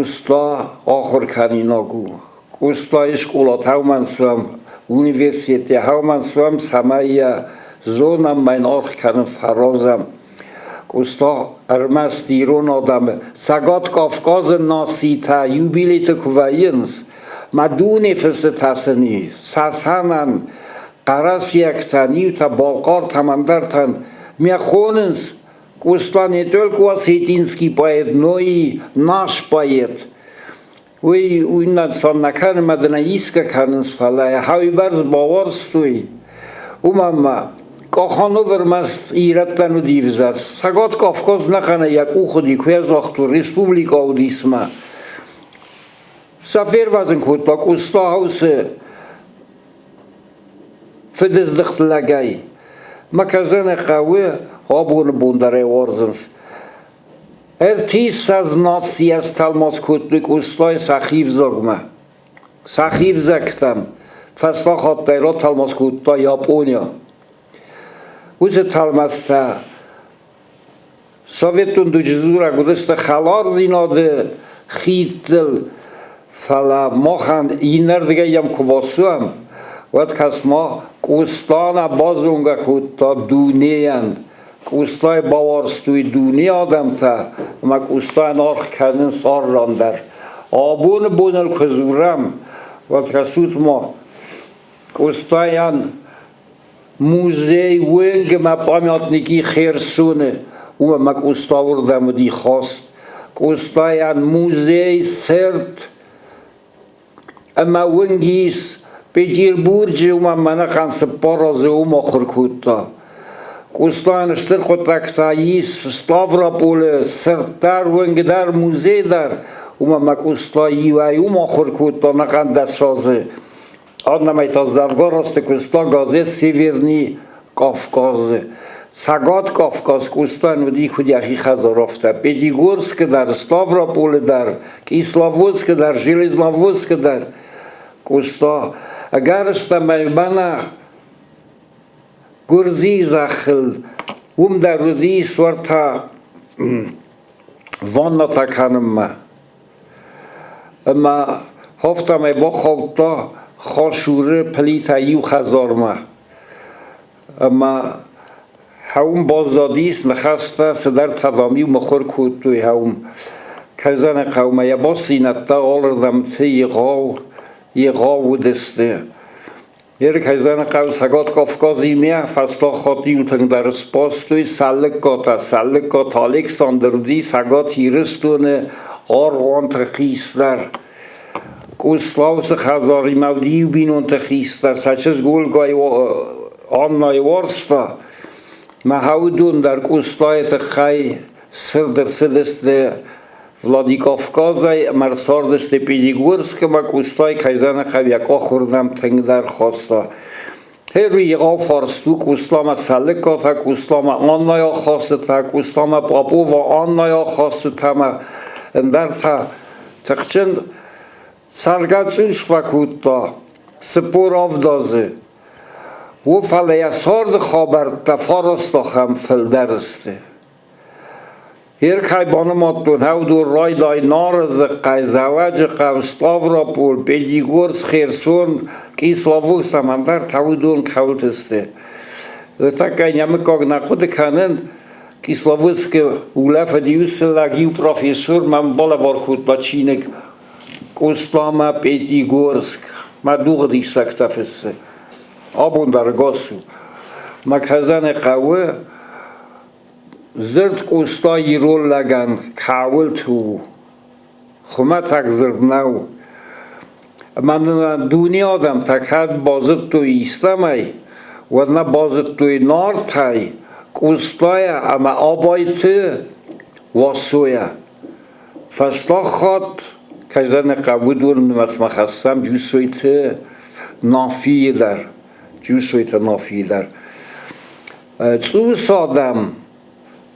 Къоста آخر کنیناگو Къоста школат هاومنسوام Universität هاومنسوام سمایه زونم من آخ کنم فرازم Къоста ارمست ایرون آدم سگات کافکاز ناسیتا یوبیلیت کوینز مدون فست تسنی ساسانن قرص یکتن یوتا بالقار تمندرتن میخوننز Къоста не только осетинский поэт, но и наш поэт. Ой, инсан накан маднаиска канс фалая, хавибарс баварстуй. Умама, кахану вермаст ираттану дивзар. Сагат Кавказ накана як уходи квезахту республика удисма. Сафер вазен кутла Къоста хаусе федездахт лагай. Маказане қавы آبون بونداره وارزنس. ارتیس از ناسی از تلماس کتلک Къостای سخیف زگمه. سخیف زکتم. فصلا خاطره را تلماس کتلا یاپونیا. اوز تلماستا. سویتون دو جزوره گذشته خلار زیناده خیتل فلا ماخند اینر دیگه یم کباسو هم. وقت کس ما Къостана بازونگه کتا دونیند. Къостای باورستوی دنیا آدم تا اما Къостای نارخ کردن سار راندر آبون بونل کزورم و کسوت ما Къостایان موزه ونگ ما پامیاتنیکی خیرسونه او ما Къоста وردم و دی خواست Къостایان موزه سرد اما ونگیس بگیر برج او من خانس پارازه او مخور کتا Къостайан штыр котактаис Ставрополе сыртар венгдар музейдар ума Къоста ивай ума хоркута наканда сазы однамайта завгоросты Къоста газет Северный Кавказ сагат Кавказ Къостайан уди худяхи хазаровта Пятигорск дар Ставрополе дар Кисловодск дар Железноводск дар Къоста агарста майбана گرزی زخل وم در رودی سورتا وان نتکنم ما اما هفتم با خالتا خاشوره پلیت ایو خزار ما اما هاوم بازادیست نخسته سدر تدامی و مخور کتوی هاوم کزن قومه یا با سینتا آلردم تی یغاو دسته یک کیزان قوس هگات کافکازی میه فستا خاطی اوتن در سپاستوی سلک کات الکساندردی هگات هیرستونه آرغان تخیستر Къостаус خزاری مودی بینون تخیستر سچز گولگای آنای وارستا محودون در Къостای تخی سردر سدست Владикавказай марсардeste Пятигорска ма Къостای кайзана хавяка хурдам тенг дар хоста. Херуи яга фарсту Къоста ма саликата Къоста ма анная хастата Къоста ма папова анная хастата ма дарта тахчен саргацуш вакута спор авдазе. و فلیا سارد خبر تفارست خم فلدرسته. هر کی بانماتون هودو رای دای نارز قیزواج Ставрополь Пятигорск Херсон Кисловодск самандар тавудон каутесте. Так няма как находы канен Кисловодске улафа диуслаги профессор мам бала варкут бачинек Къоста ма Пятигорск ма дуг дисактафесе. آبون در گاسو مکزن قوه زرد Къостای رول لگن کاول تو خمه تک زرد نو من دونی آدم تکد بازد توی ایستمی و نه بازد توی نار تای Къостای اما آبای تو واسویا فستا خود کزن قوه دور نمس مخستم جوسوی تو نافی در جوسویت نافیلر چو سادم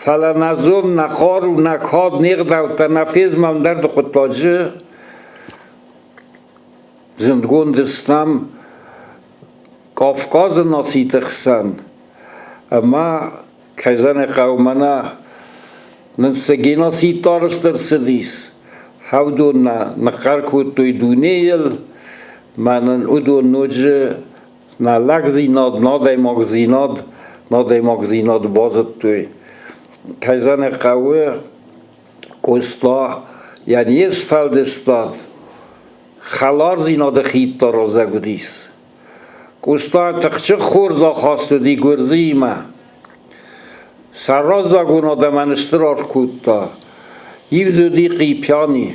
فلنزون نقار و نکاد نقدر تنفیز من درد خودتاجه زندگون دستم کافکاز ناسیت خسن اما کزن قومنا نسگی ناسیت دارست در سدیس هودون نقر کود توی دونیل من اودون نوجه نلق زیناد نادای مغزیناد بازد توی کیزن قوه قوستا یعنی اسفلد استاد خلار زیناد خیت تا رازه گودیس قوستا تقچه خورزا خواست دی گرزی ما سرازا گوناده من استرار کود تا یوزودی قیپیانی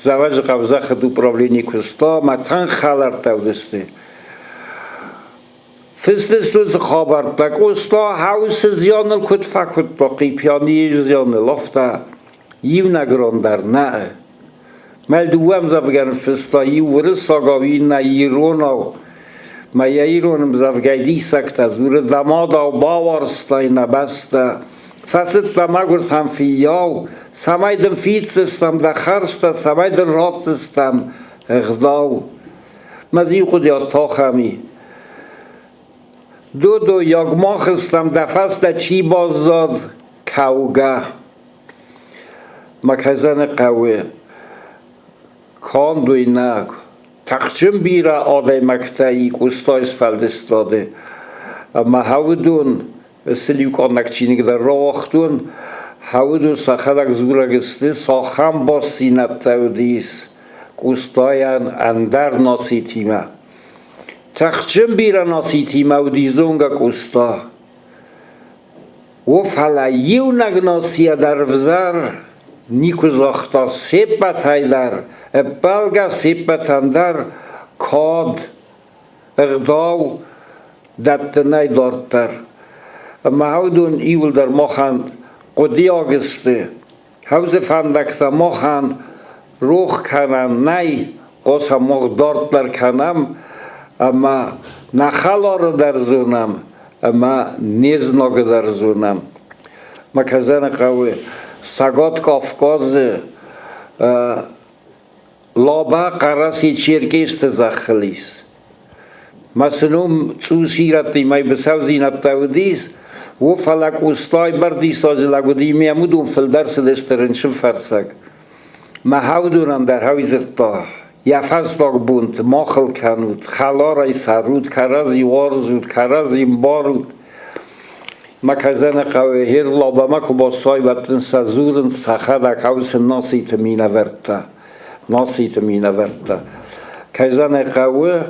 زواج قوزه خد управление قوستا ما تن خلر تودسته فستستوز خابرتا قوستا حوس زیانل کد فکد تا قیپیانی زیانل لفتا یو نگراندر نه ملدوهم زفگن فستا یو ورس ساگاوی نه ایروناو ما ایرونم زفگیدی سکتا زور دمادا و باورستای نبستا فسد دمگرد هم فیاو سمایدن فیتسستم دخرستا سمایدن راتسستم اغداو مزی خودی تاخمی دو یاگماخستم دفست چی بازاد کوگه مکزن قوه کان دوی نک تخچم بیره آده مکتایی قوستایس فلدستاده اما هودون سلیو کان نکچینی در راختون هودون سخلق زورگسته ساخم با سینت تودیس قوستاین اندر ناسیتیمه تخچم بیره ناسیتیمه و دیزونگا قوستا و فلاییو نگناسیه در وزر نیکو زاختا سپت هایدر بلگا سپت اندر کاد اغداو دتنای دارتر محودون ایول در ماخند قدی آگسته حوز فندکتا ماخند روخ کنم نی قاس هم ماخ دارتر کنم اما نخلا در زونم اما نیزناگ در زونم مکزن قوی ساگات کافکاز لابا قراسی چیرکیست زخلیس مثلا تو سیرتی مای بساو زینت تودیس و فلک استای بردی ساز لگودی میامودون فل درس دسترنشم فرسک ما هودونم در هویزرتا یفستاق بوند ماخل کنود خلارای سرود کرازی وارزود کرازی بارود مکزن قوی هر لابا مکو با سای بطن سزورن سخدک حوس ناسیت مینورتا کزن قوی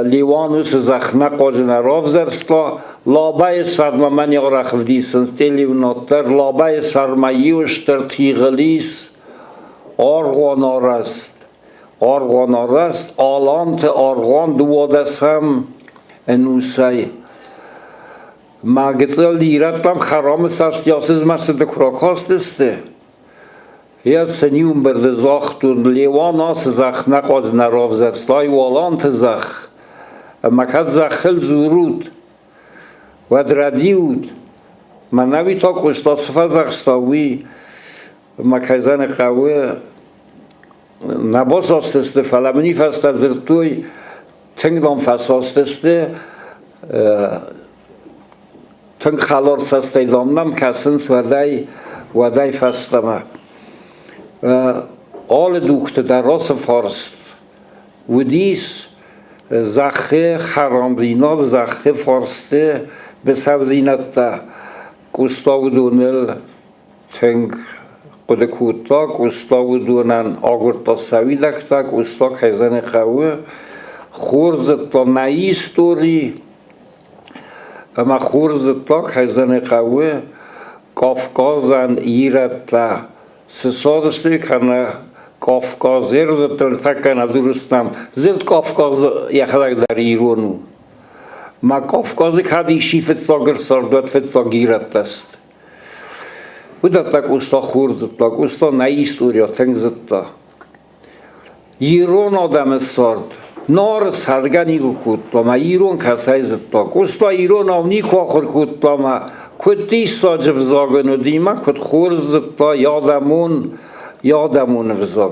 لیوانوس زخنه قاجن راف زرستا لابای سرممن یا رخف دیسن تلیو ناتر لابای سرمایوشتر تیغلیس آرغان آرست آلانت آرغان دوادس هم انوسای مگزل دیرتم خرام سست یاسز مسد کراکاست استه یا سنیون برده زاختون لیوان آس زخ نقاز نراف زرستای والانت زخ مکد زخل زورود و دردیود من نوی تا کشتا صفا زخستاوی مکزن قوی نباس آستسته فلمنی فست از زرتوی تنگدان فست آستسته تنگ خلار سسته دامنم کسنس ودای فستمه آل دوخته در راس فارست و دیس زخه خرامزینات زخه فارسته به سوزینت تا قوستا و دونل تنگ قد کوتا قوستا و دونن آگرتا سویدکتا قوستا کیزن قوه خورزت تا نایستوری اما خورزت تا کیزن قوه کافکازن ایرت تا سسادستی کنه کافکاز رو تلتکن از درستم زرد کافکاز یخلق در ایرانو ما کافکازی کدی شیفت ساگر سردوت فت ساگیرت است بودت تا قوستا خورزت تا قوستا نایستوریا تنگزت تا ایران آدم سرد نار سرگنی گو کود تا ما ایران کسای زد تا قوستا ایران آونی که آخر کود تا ما کد دیس ساجف زاگنو دیما کد خورزت تا یادمون وزاگ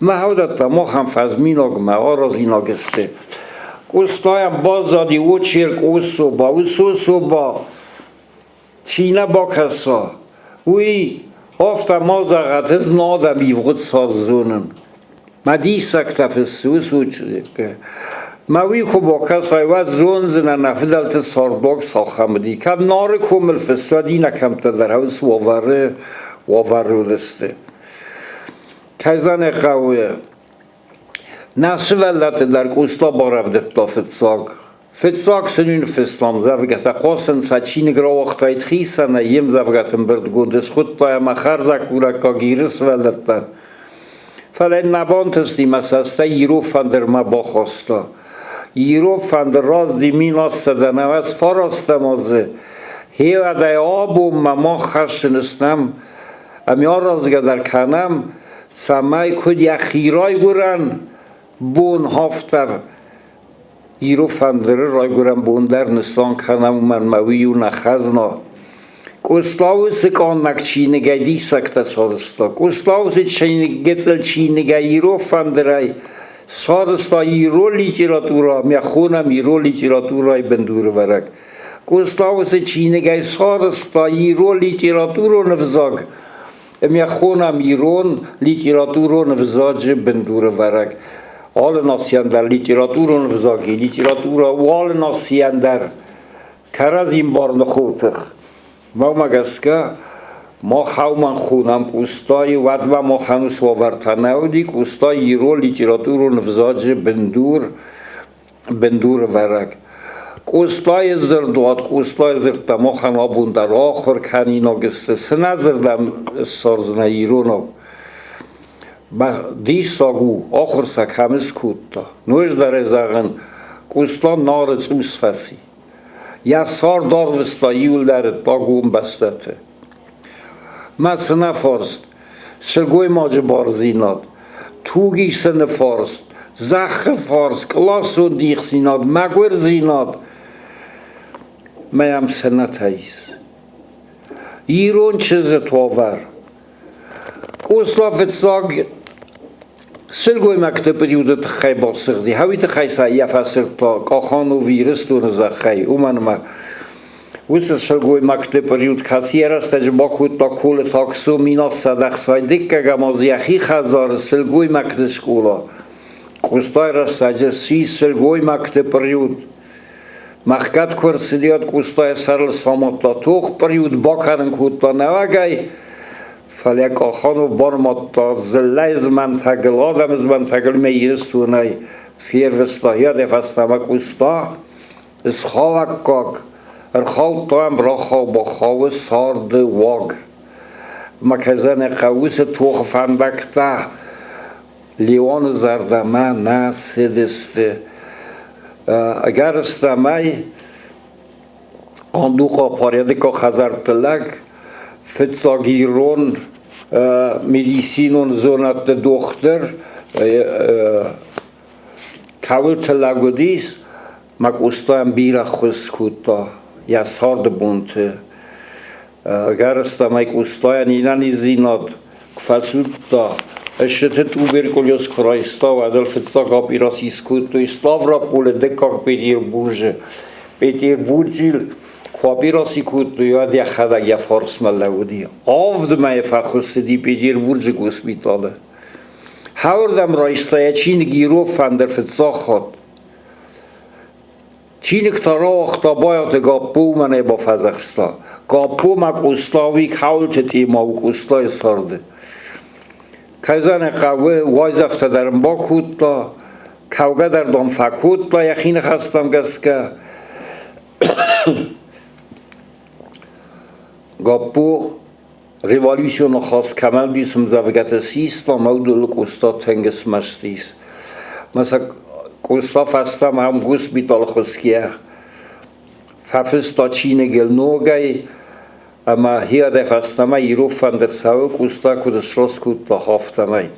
ما هودت تا ما هم فزمیناگ ما آراز ایناگسته قوستایم بازادی او چیرک او سو با چینه با کسا اوی Hafta ma zagat ez nadam ivgud sarzunen. Ma disakta fessus uçke. Ma wi khoboka sayvat zonzena nafdalt sardog sakhamdi. Kad nar komel fesadi nakamta dar haus wavaruliste. Kazan qawe. Nasvelat dar Къоста baravdet tafetsag. Fetsag senun festam zavgat qasen sachin grawaqtayt khisana yem zavgatem birdgundes khudta ma kharzak uraka giris velattan. Falen nabantesti masasta Iro fander ma bakhosta. Iro fander raz diminas sadanavas farastamaze. Hevaday abum ma khashnestam amyaraz gadar kanam samay kud yakhiray guran bun haftar Iro fander rayguran bun dar nissan kanam man mawiu nakhazna. Къоста канак чинега дисакта сарста. Къоста чинега чинега Иро фандерай сарста Иро литература мяхонам Иро литературай бендур варак. Къоста чинега сарста Иро литература навзаг мяхонам Ирон литература навзаг бендур варак. All nasyanдар литература навзаги литература all nasyanдар каразим барн khotag. ما مگسکه ما خوام خونم Къостای ودم ما خنوس وارتناودی Къостای ایرو لیتراتور نفزاج بندور ورق Къостای زردوات Къостای زرد ما خنا بوندر آخر کنی نگسته سنزردم سازنه ایرونو دی ساگو آخر سکمس کودتا نوش داره زغن Къостای نارت اوسفسی یا سار دار وستاییول درد با گوم بستته مثلا فارست سرگوی ماج بارزیناد توگی سن فارست زخ فارست کلاس و دیخ زیناد مگور زیناد میم سنت هیست ایرون چیز تاور Къоста فتساگ سرگوی مکتب پریودت خی باسقدی هاویت خی سایه فسرتا کاخانو ویرست و نزخی اومنما وست سرگوی مکتب پریود کسی راست جبا کود تا کول تاکسو مینا صدق سای دکه گمازی اخی خزار سرگوی مکتب شکولا Къоста راست جه سی سرگوی مکتب پریود مخکت کرسیلیات Къоста سرل سامتا توخ پریود با کرن کود تا نوگای فلیک آخانو برماتا زلیز منطقل آدم از منطقل میرستونای فیر وستاهی دفستم Къоста از خواهک کاک ارخاو تایم راخاو با خواو سارد واگ مکزن قویس توخ فندکتا لیوان زردمه نه سدسته اگر استمای آندوقا پاریده که خزرتلک فتساگیرون مدیسینون زونت دختر کول تلاگودیس مک Къоста هم بیره خوز کودتا یا سارد بونته اگر استمای Къоста اینانی زیناد کفاسودتا اشته توبرکولیوس کرایستا و ادل فتساگا بیراسیس کودتو استاورا پول دکاک پیتیر بورجیل خوابیراسی کودتو یاد یا خدا یا فارس ملودی آفد مای فخوستی پیتیر بورج گوسپیتاله هاوردم رایستای چین گیرو فندر فتساگ خود چین اکتارا اختا باید گاپو منه با فزخستا گاپو ما Къостاوی کولت تیما و Къостای سارده کازن قوه وایز افته درم با کودتا کوگه در دام فکودتا یخین خستم گسکه گاپو ریوالیسیون خواست کمل بیسم زوگت سیستا مودل Къоста تنگس مستیس مثلا Къоста فستم هم گوس بیتال خسکیه ففستا چین گل نوگای اما هیاده فستمه ایرو فندر سوه Къоста کدس راست کود تا هافتمه